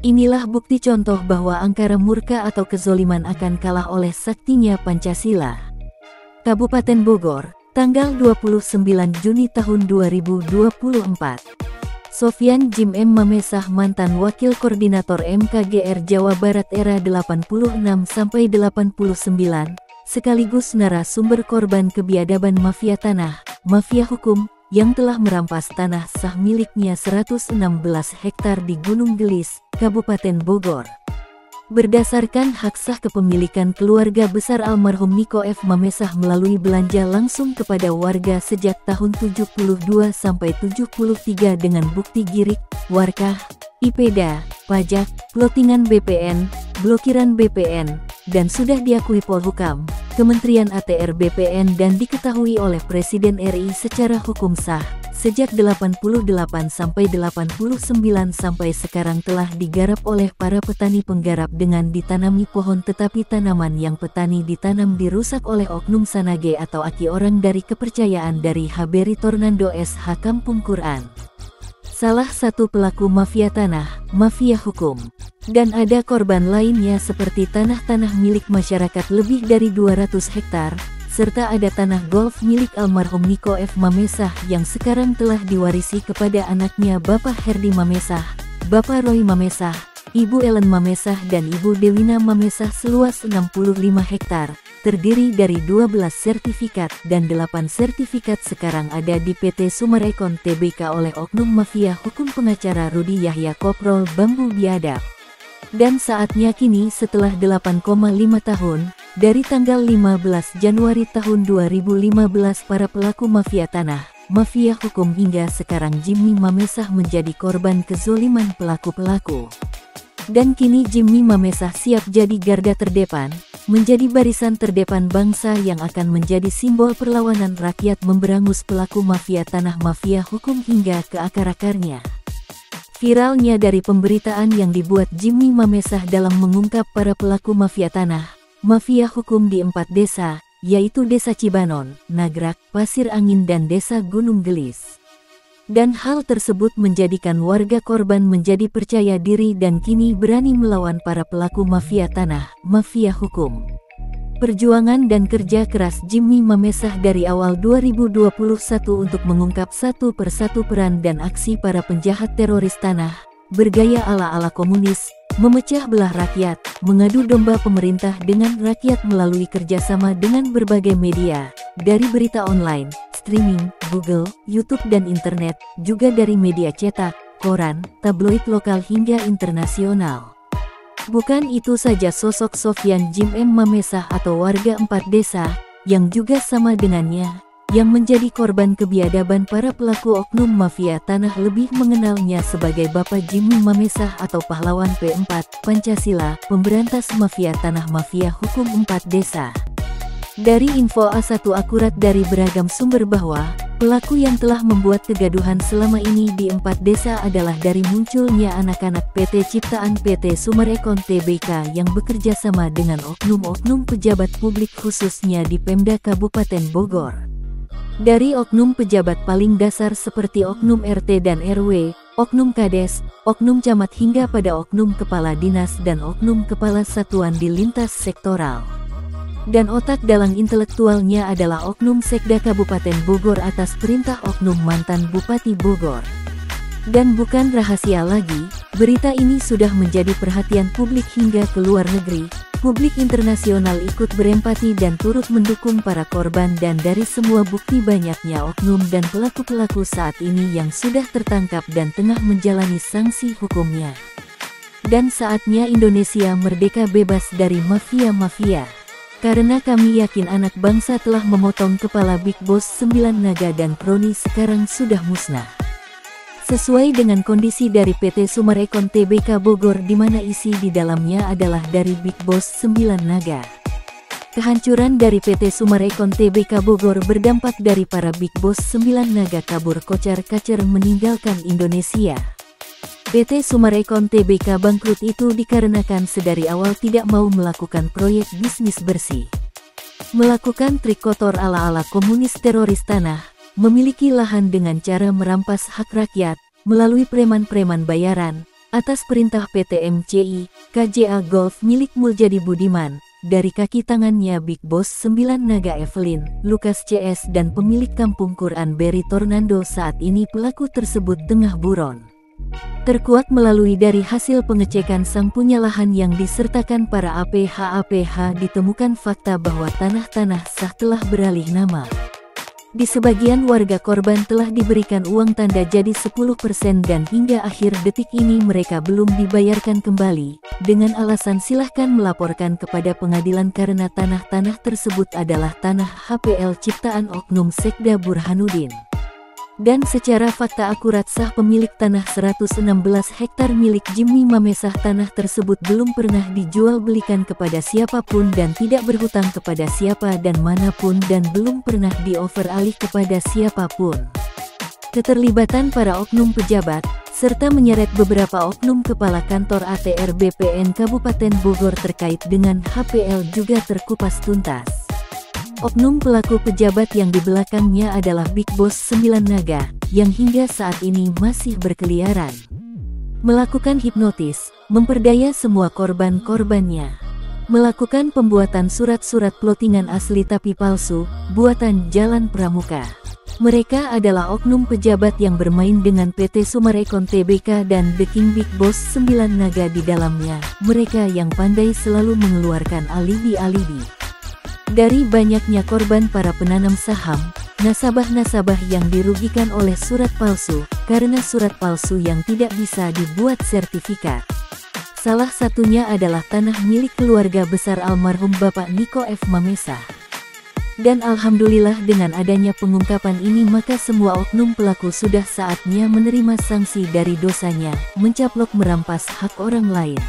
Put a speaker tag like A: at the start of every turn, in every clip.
A: Inilah bukti contoh bahwa angkara murka atau kezoliman akan kalah oleh saktinya Pancasila. Kabupaten Bogor, tanggal 29 Juni tahun 2024. Sofyan Jim M. Mamesah, mantan Wakil Koordinator MKGR Jawa Barat era 86-89, sekaligus narasumber korban kebiadaban mafia tanah, mafia hukum, yang telah merampas tanah sah miliknya 116 hektar di Gunung Gelis, Kabupaten Bogor. Berdasarkan hak sah kepemilikan keluarga besar almarhum Niko F. Mamesah melalui belanja langsung kepada warga sejak tahun 72 sampai 73 dengan bukti girik, warkah, IPEDA, pajak, plotingan BPN, blokiran BPN, dan sudah diakui Polhukam, Kementerian ATR BPN dan diketahui oleh Presiden RI secara hukum sah, sejak 88 sampai 89 sampai sekarang telah digarap oleh para petani penggarap dengan ditanami pohon, tetapi tanaman yang petani ditanam dirusak oleh oknum sanage atau aki orang dari kepercayaan dari Haberi Tornando SH Kampung Quran. Salah satu pelaku mafia tanah, mafia hukum. Dan ada korban lainnya seperti tanah-tanah milik masyarakat lebih dari 200 hektar, serta ada tanah golf milik almarhum Niko F. Mamesah yang sekarang telah diwarisi kepada anaknya Bapak Herdi Mamesah, Bapak Roy Mamesah, Ibu Ellen Mamesah dan Ibu Dewina Mamesah seluas 65 hektar, terdiri dari 12 sertifikat dan 8 sertifikat sekarang ada di PT Sumarekon Tbk oleh oknum mafia hukum pengacara Rudi Yahya Koprol Bambu Biadab. Dan saatnya kini setelah 8,5 tahun, dari tanggal 15 Januari tahun 2015 para pelaku mafia tanah, mafia hukum hingga sekarang Jimmy Mamesah menjadi korban kezoliman pelaku-pelaku. Dan kini Jimmy Mamesah siap jadi garda terdepan, menjadi barisan terdepan bangsa yang akan menjadi simbol perlawanan rakyat memberangus pelaku mafia tanah mafia hukum hingga ke akar-akarnya. Viralnya dari pemberitaan yang dibuat Jimmy Mamesah dalam mengungkap para pelaku mafia tanah, mafia hukum di 4 desa, yaitu Desa Cibanon, Nagrak, Pasir Angin dan Desa Gunung Gelis. Dan hal tersebut menjadikan warga korban menjadi percaya diri dan kini berani melawan para pelaku mafia tanah, mafia hukum. Perjuangan dan kerja keras Jimmy Mamesah dari awal 2021 untuk mengungkap satu persatu peran dan aksi para penjahat teroris tanah, bergaya ala-ala komunis, memecah belah rakyat, mengadu domba pemerintah dengan rakyat melalui kerjasama dengan berbagai media, dari berita online, streaming, Google, YouTube dan internet, juga dari media cetak, koran, tabloid lokal hingga internasional. Bukan itu saja, sosok Sofyan Jim M. Mamesah atau warga 4 desa, yang juga sama dengannya, yang menjadi korban kebiadaban para pelaku oknum mafia tanah lebih mengenalnya sebagai Bapak Jimmy Mamesah atau pahlawan P4, Pancasila, pemberantas mafia tanah mafia hukum 4 desa. Dari info A1 akurat dari beragam sumber bahwa, pelaku yang telah membuat kegaduhan selama ini di 4 desa adalah dari munculnya anak-anak PT Ciptaan PT Sumarekon Tbk yang bekerja sama dengan oknum-oknum pejabat publik khususnya di Pemda Kabupaten Bogor. Dari oknum pejabat paling dasar seperti oknum RT dan RW, oknum Kades, oknum camat hingga pada oknum kepala dinas dan oknum kepala satuan di lintas sektoral. Dan otak dalang intelektualnya adalah oknum Sekda Kabupaten Bogor atas perintah oknum mantan Bupati Bogor. Dan bukan rahasia lagi, berita ini sudah menjadi perhatian publik hingga ke luar negeri. Publik internasional ikut berempati dan turut mendukung para korban dan dari semua bukti banyaknya oknum dan pelaku-pelaku saat ini yang sudah tertangkap dan tengah menjalani sanksi hukumnya. Dan saatnya Indonesia merdeka bebas dari mafia-mafia. Karena kami yakin anak bangsa telah memotong kepala Big Boss 9 naga dan kroni sekarang sudah musnah. Sesuai dengan kondisi dari PT Sumarekon Tbk Bogor di mana isi di dalamnya adalah dari Big Boss 9 naga. Kehancuran dari PT Sumarekon Tbk Bogor berdampak dari para Big Boss 9 naga kabur kocar-kacir meninggalkan Indonesia. PT Sumarekon Tbk bangkrut itu dikarenakan sedari awal tidak mau melakukan proyek bisnis bersih. Melakukan trik kotor ala-ala komunis teroris tanah, memiliki lahan dengan cara merampas hak rakyat, melalui preman-preman bayaran, Atas perintah PT MCI, KJA Golf milik Muljadi Budiman, dari kaki tangannya Big Boss 9 Naga Evelyn, Lukas CS dan pemilik kampung Quran Berry Tornando, saat ini pelaku tersebut tengah buron. Terkuat melalui dari hasil pengecekan sang punya lahan yang disertakan para APH ditemukan fakta bahwa tanah-tanah sah telah beralih nama. Di sebagian warga korban telah diberikan uang tanda jadi 10% dan hingga akhir detik ini mereka belum dibayarkan kembali, dengan alasan silahkan melaporkan kepada pengadilan karena tanah-tanah tersebut adalah tanah HPL ciptaan Oknum Sekda Burhanuddin. Dan secara fakta akurat sah pemilik tanah 116 hektar milik Jimmy Mamesah, tanah tersebut belum pernah dijual belikan kepada siapapun dan tidak berhutang kepada siapa dan manapun dan belum pernah diover alih kepada siapapun. Keterlibatan para oknum pejabat, serta menyeret beberapa oknum kepala kantor ATR BPN Kabupaten Bogor terkait dengan HPL juga terkupas tuntas. Oknum pelaku pejabat yang di belakangnya adalah Big Boss 9 Naga, yang hingga saat ini masih berkeliaran. Melakukan hipnotis, memperdaya semua korban-korbannya. Melakukan pembuatan surat-surat plottingan asli tapi palsu, buatan Jalan Pramuka. Mereka adalah oknum pejabat yang bermain dengan PT Sumarekon Tbk dan The King Big Boss 9 Naga di dalamnya. Mereka yang pandai selalu mengeluarkan alibi-alibi. Dari banyaknya korban para penanam saham, nasabah-nasabah yang dirugikan oleh surat palsu, karena surat palsu yang tidak bisa dibuat sertifikat. Salah satunya adalah tanah milik keluarga besar almarhum Bapak Niko F. Mamesah. Dan alhamdulillah dengan adanya pengungkapan ini maka semua oknum pelaku sudah saatnya menerima sanksi dari dosanya, mencaplok merampas hak orang lain.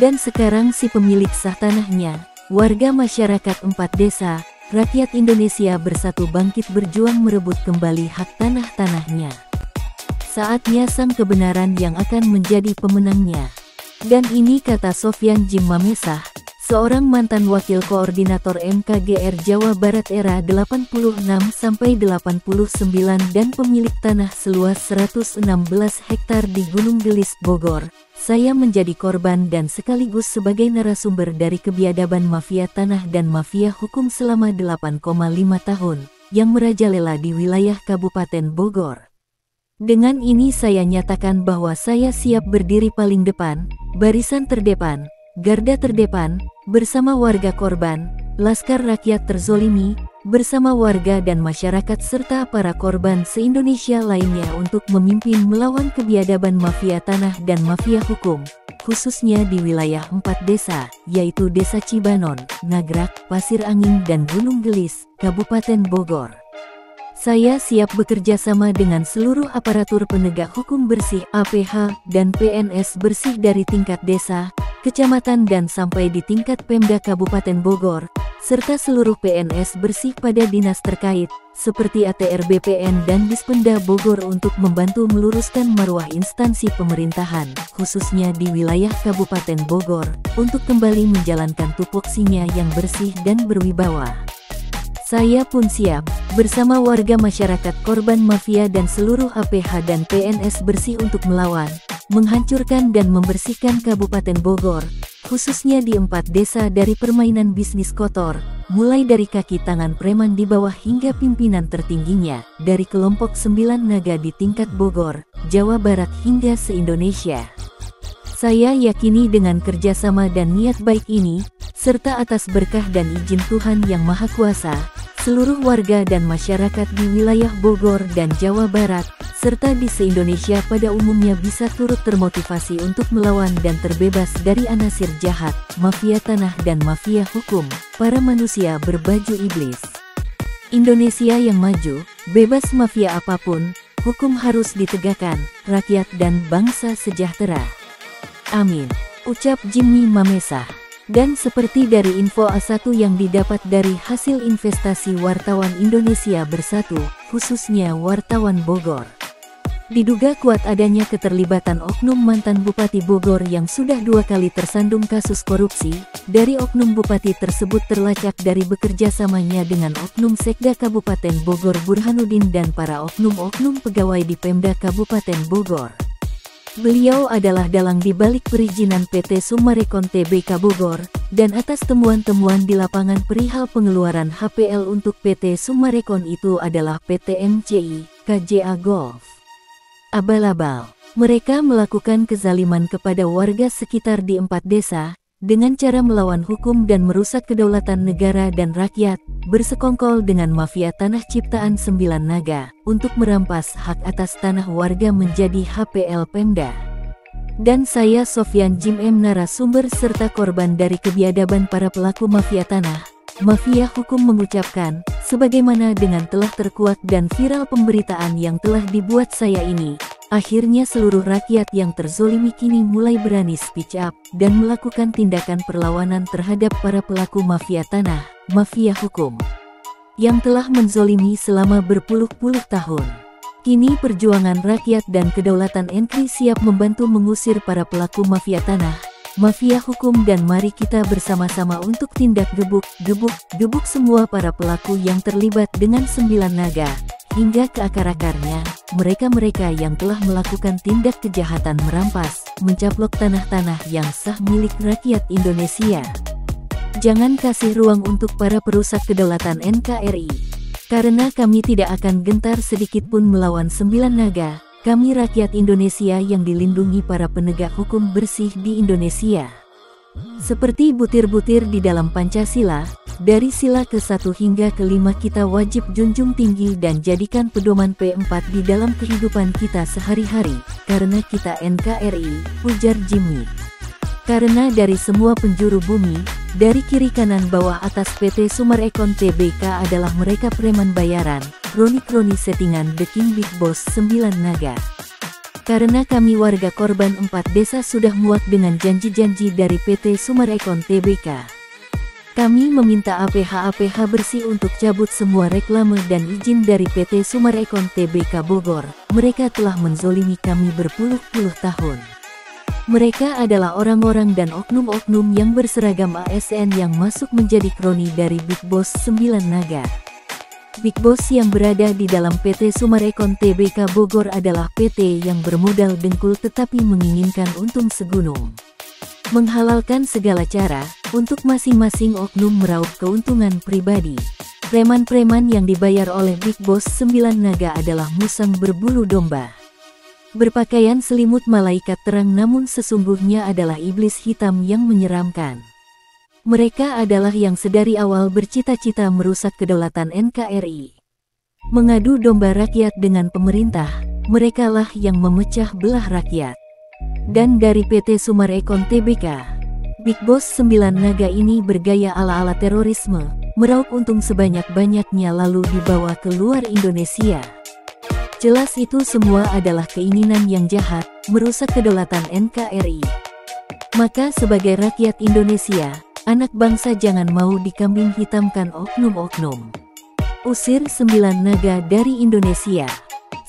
A: Dan sekarang si pemilik sah tanahnya, warga masyarakat 4 desa, rakyat Indonesia bersatu bangkit berjuang merebut kembali hak tanah-tanahnya. Saatnya sang kebenaran yang akan menjadi pemenangnya. Dan ini kata Sofyan Jim Mamesah, seorang mantan wakil koordinator MKGR Jawa Barat era 86-89 dan pemilik tanah seluas 116 hektar di Gunung Gelis, Bogor. Saya menjadi korban dan sekaligus sebagai narasumber dari kebiadaban mafia tanah dan mafia hukum selama 8,5 tahun, yang merajalela di wilayah Kabupaten Bogor. Dengan ini saya nyatakan bahwa saya siap berdiri paling depan, barisan terdepan, garda terdepan, bersama warga korban, laskar rakyat terzolimi, bersama warga dan masyarakat serta para korban se-Indonesia lainnya untuk memimpin melawan kebiadaban mafia tanah dan mafia hukum, khususnya di wilayah 4 desa, yaitu Desa Cibanon, Nagrak, Pasir Angin dan Gunung Gelis, Kabupaten Bogor. Saya siap bekerja sama dengan seluruh aparatur penegak hukum bersih APH dan PNS bersih dari tingkat desa, kecamatan dan sampai di tingkat Pemda Kabupaten Bogor, serta seluruh PNS bersih pada dinas terkait, seperti ATR BPN dan Dispenda Bogor untuk membantu meluruskan marwah instansi pemerintahan, khususnya di wilayah Kabupaten Bogor, untuk kembali menjalankan tupoksinya yang bersih dan berwibawa. Saya pun siap, bersama warga masyarakat korban mafia dan seluruh APH dan PNS bersih untuk melawan, menghancurkan dan membersihkan Kabupaten Bogor, khususnya di 4 desa dari permainan bisnis kotor, mulai dari kaki tangan preman di bawah hingga pimpinan tertingginya, dari kelompok 9 Naga di tingkat Bogor, Jawa Barat hingga se-Indonesia. Saya yakini dengan kerjasama dan niat baik ini, serta atas berkah dan izin Tuhan Yang Maha Kuasa, seluruh warga dan masyarakat di wilayah Bogor dan Jawa Barat, serta di se-Indonesia pada umumnya bisa turut termotivasi untuk melawan dan terbebas dari anasir jahat, mafia tanah dan mafia hukum, para manusia berbaju iblis. Indonesia yang maju, bebas mafia apapun, hukum harus ditegakkan, rakyat dan bangsa sejahtera. Amin. Ucap Jimmy Mamesah. Dan seperti dari info A1 yang didapat dari hasil investasi wartawan Indonesia Bersatu, khususnya wartawan Bogor. Diduga kuat adanya keterlibatan oknum mantan Bupati Bogor yang sudah 2 kali tersandung kasus korupsi. Dari oknum Bupati tersebut terlacak dari bekerja samanya dengan oknum Sekda Kabupaten Bogor Burhanuddin dan para oknum-oknum pegawai di Pemda Kabupaten Bogor. Beliau adalah dalang di balik perizinan PT Summarecon Tbk Bogor, dan atas temuan-temuan di lapangan perihal pengeluaran HPL untuk PT Summarecon itu adalah PT MCI, KJA Golf. Abal-abal, mereka melakukan kezaliman kepada warga sekitar di 4 desa, dengan cara melawan hukum dan merusak kedaulatan negara dan rakyat, bersekongkol dengan mafia tanah ciptaan 9 naga, untuk merampas hak atas tanah warga menjadi HPL Pemda. Dan saya Sofyan Jim M, narasumber serta korban dari kebiadaban para pelaku mafia tanah, mafia hukum, mengucapkan, sebagaimana dengan telah terkuak dan viral pemberitaan yang telah dibuat saya ini, akhirnya seluruh rakyat yang terzolimi kini mulai berani speak up, dan melakukan tindakan perlawanan terhadap para pelaku mafia tanah, mafia hukum, yang telah menzolimi selama berpuluh-puluh tahun. Kini perjuangan rakyat dan kedaulatan NKRI siap membantu mengusir para pelaku mafia tanah, mafia hukum, dan mari kita bersama-sama untuk tindak gebuk semua para pelaku yang terlibat dengan 9 naga, hingga ke akar-akarnya, mereka-mereka yang telah melakukan tindak kejahatan merampas, mencaplok tanah-tanah yang sah milik rakyat Indonesia. Jangan kasih ruang untuk para perusak kedaulatan NKRI. Karena kami tidak akan gentar sedikitpun melawan 9 naga, kami rakyat Indonesia yang dilindungi para penegak hukum bersih di Indonesia. Seperti butir-butir di dalam Pancasila, dari sila ke-1 hingga ke-5 kita wajib junjung tinggi dan jadikan pedoman P4 di dalam kehidupan kita sehari-hari, karena kita NKRI, ujar Jimmy. Karena dari semua penjuru bumi, dari kiri kanan bawah atas PT Summarecon Tbk adalah mereka preman bayaran, kroni-kroni settingan The King Big Boss 9 naga. Karena kami warga korban 4 desa sudah muak dengan janji-janji dari PT Summarecon Tbk. Kami meminta APH bersih untuk cabut semua reklame dan izin dari PT Summarecon Tbk Bogor. Mereka telah menzolimi kami berpuluh-puluh tahun. Mereka adalah orang-orang dan oknum-oknum yang berseragam ASN yang masuk menjadi kroni dari Big Boss 9 naga. Big Boss yang berada di dalam PT Summarecon Tbk Bogor adalah PT yang bermodal dengkul tetapi menginginkan untung segunung. Menghalalkan segala cara, untuk masing-masing oknum meraup keuntungan pribadi. Preman-preman yang dibayar oleh Big Boss 9 naga adalah musang berbulu domba. Berpakaian selimut malaikat terang namun sesungguhnya adalah iblis hitam yang menyeramkan. Mereka adalah yang sedari awal bercita-cita merusak kedaulatan NKRI. Mengadu domba rakyat dengan pemerintah, merekalah yang memecah belah rakyat. Dan dari PT Summarecon Tbk, Big Boss 9 naga ini bergaya ala-ala terorisme, meraup untung sebanyak-banyaknya lalu dibawa keluar Indonesia. Jelas itu semua adalah keinginan yang jahat, merusak kedaulatan NKRI. Maka sebagai rakyat Indonesia, anak bangsa jangan mau dikambing hitamkan oknum-oknum. Usir 9 naga dari Indonesia.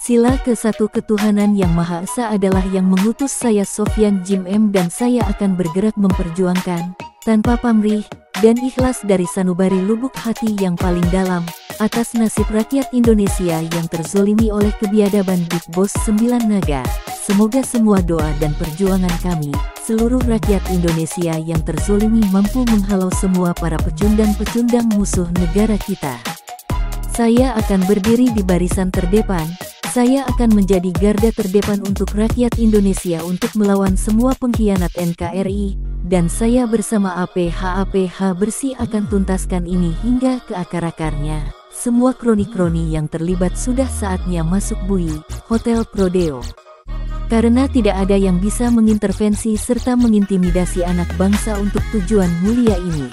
A: Sila ke-1 ketuhanan yang Maha Esa adalah yang mengutus saya Sofyan Jim M dan saya akan bergerak memperjuangkan, tanpa pamrih, dan ikhlas dari sanubari lubuk hati yang paling dalam, atas nasib rakyat Indonesia yang terzolimi oleh kebiadaban Big Boss 9 naga. Semoga semua doa dan perjuangan kami, seluruh rakyat Indonesia yang terzolimi mampu menghalau semua para pecundang-pecundang musuh negara kita. Saya akan berdiri di barisan terdepan. Saya akan menjadi garda terdepan untuk rakyat Indonesia untuk melawan semua pengkhianat NKRI, dan saya bersama APH bersih akan tuntaskan ini hingga ke akar-akarnya. Semua kroni-kroni yang terlibat sudah saatnya masuk bui, Hotel Prodeo. Karena tidak ada yang bisa mengintervensi serta mengintimidasi anak bangsa untuk tujuan mulia ini.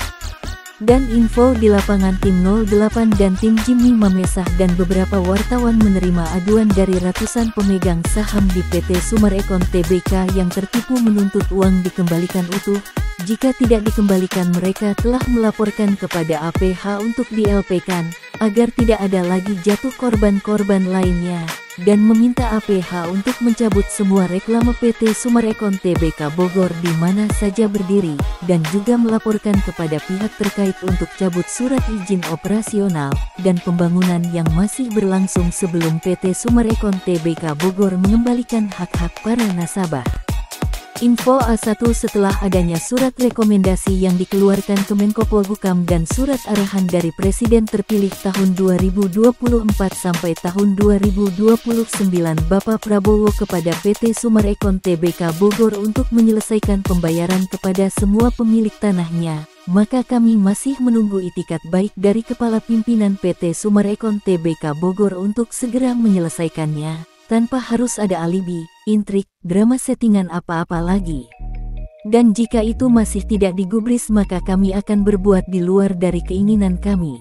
A: Dan info di lapangan tim 08 dan tim Jimmy Mamesah dan beberapa wartawan menerima aduan dari ratusan pemegang saham di PT Summarecon Tbk yang tertipu menuntut uang dikembalikan utuh. Jika tidak dikembalikan mereka telah melaporkan kepada APH untuk di-LP-kan, agar tidak ada lagi jatuh korban-korban lainnya. dan meminta APH untuk mencabut semua reklame PT Summarecon Tbk Bogor di mana saja berdiri, dan juga melaporkan kepada pihak terkait untuk cabut surat izin operasional dan pembangunan yang masih berlangsung sebelum PT Summarecon Tbk Bogor mengembalikan hak-hak para nasabah. Info A1 setelah adanya surat rekomendasi yang dikeluarkan Kemenko Polhukam dan surat arahan dari Presiden terpilih tahun 2024 sampai tahun 2029 Bapak Prabowo kepada PT Summarecon Tbk Bogor untuk menyelesaikan pembayaran kepada semua pemilik tanahnya, maka kami masih menunggu itikat baik dari Kepala Pimpinan PT Summarecon Tbk Bogor untuk segera menyelesaikannya, tanpa harus ada alibi, intrik, drama settingan apa-apa lagi. Dan jika itu masih tidak digubris maka kami akan berbuat di luar dari keinginan kami.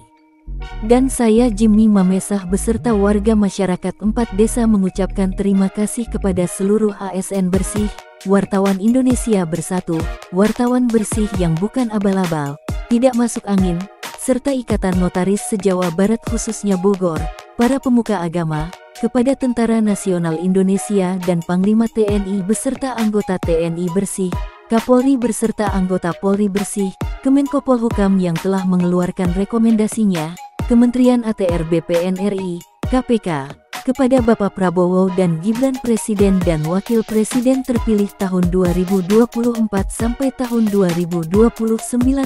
A: Dan saya Jimmy Mamesah beserta warga masyarakat 4 desa mengucapkan terima kasih kepada seluruh ASN bersih, wartawan Indonesia Bersatu, wartawan bersih yang bukan abal-abal, tidak masuk angin, serta Ikatan Notaris se-Jawa Barat khususnya Bogor, para pemuka agama, kepada Tentara Nasional Indonesia dan Panglima TNI beserta anggota TNI Bersih, Kapolri beserta anggota Polri Bersih, Kemenko Polhukam yang telah mengeluarkan rekomendasinya, Kementerian ATR BPN RI, KPK, kepada Bapak Prabowo dan Gibran Presiden dan Wakil Presiden terpilih tahun 2024 sampai tahun 2029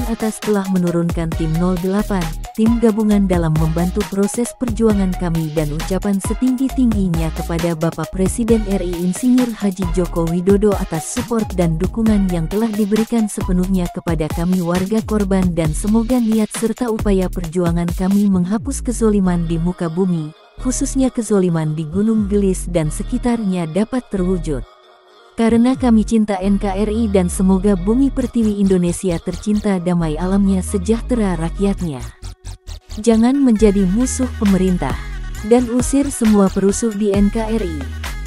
A: atas telah menurunkan tim 08, tim gabungan dalam membantu proses perjuangan kami dan ucapan setinggi-tingginya kepada Bapak Presiden RI Insinyur Haji Joko Widodo atas support dan dukungan yang telah diberikan sepenuhnya kepada kami warga korban dan semoga niat serta upaya perjuangan kami menghapus kezoliman di muka bumi, khususnya kezoliman di Gunung Gelis dan sekitarnya dapat terwujud. Karena kami cinta NKRI dan semoga bumi pertiwi Indonesia tercinta damai alamnya sejahtera rakyatnya. Jangan menjadi musuh pemerintah, dan usir semua perusuh di NKRI.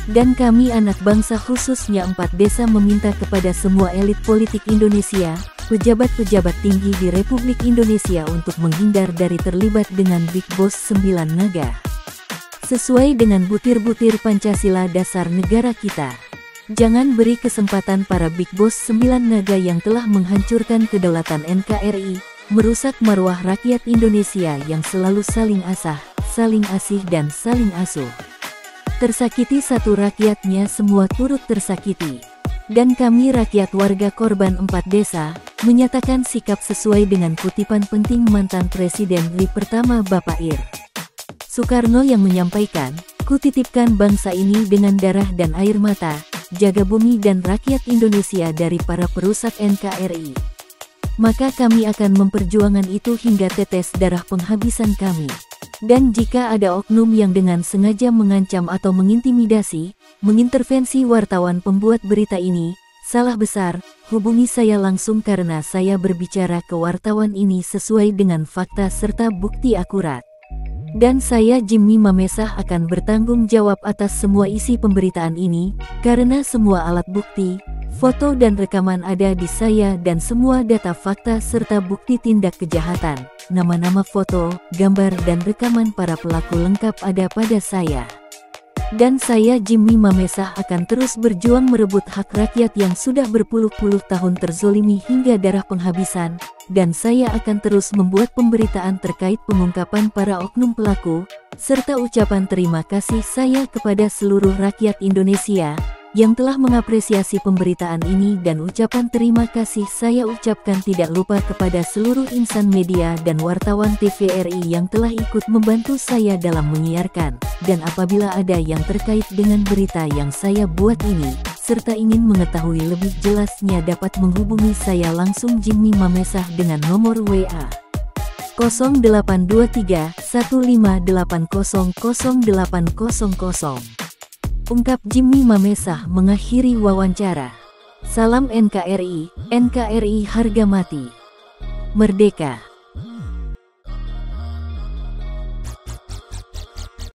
A: Dan kami anak bangsa khususnya 4 desa meminta kepada semua elit politik Indonesia, pejabat-pejabat tinggi di Republik Indonesia untuk menghindar dari terlibat dengan Big Boss 9 Naga. Sesuai dengan butir-butir Pancasila dasar negara kita. Jangan beri kesempatan para Big Boss 9 Naga yang telah menghancurkan kedaulatan NKRI, merusak marwah rakyat Indonesia yang selalu saling asah, saling asih dan saling asuh. Tersakiti satu rakyatnya semua turut tersakiti. Dan kami rakyat warga korban 4 desa, menyatakan sikap sesuai dengan kutipan penting mantan Presiden RI pertama Bapak Ir. Soekarno yang menyampaikan, "Kutitipkan bangsa ini dengan darah dan air mata, jaga bumi dan rakyat Indonesia dari para perusak NKRI." Maka kami akan memperjuangkan itu hingga tetes darah penghabisan kami. Dan jika ada oknum yang dengan sengaja mengancam atau mengintimidasi, mengintervensi wartawan pembuat berita ini, salah besar, hubungi saya langsung karena saya berbicara ke wartawan ini sesuai dengan fakta serta bukti akurat. Dan saya Jimmy Mamesah akan bertanggung jawab atas semua isi pemberitaan ini, karena semua alat bukti, foto dan rekaman ada di saya dan semua data fakta serta bukti tindak kejahatan, nama-nama foto, gambar dan rekaman para pelaku lengkap ada pada saya. Dan saya Jimmy Mamesah akan terus berjuang merebut hak rakyat yang sudah berpuluh-puluh tahun terzolimi hingga darah penghabisan, dan saya akan terus membuat pemberitaan terkait pengungkapan para oknum pelaku, serta ucapan terima kasih saya kepada seluruh rakyat Indonesia, yang telah mengapresiasi pemberitaan ini dan ucapan terima kasih saya ucapkan tidak lupa kepada seluruh insan media dan wartawan TVRI yang telah ikut membantu saya dalam menyiarkan, dan apabila ada yang terkait dengan berita yang saya buat ini, serta ingin mengetahui lebih jelasnya dapat menghubungi saya langsung Jimmy Mamesah dengan nomor WA 0823 1580 0800. Ungkap Jimmy Mamesah mengakhiri wawancara. Salam NKRI, NKRI harga mati. Merdeka.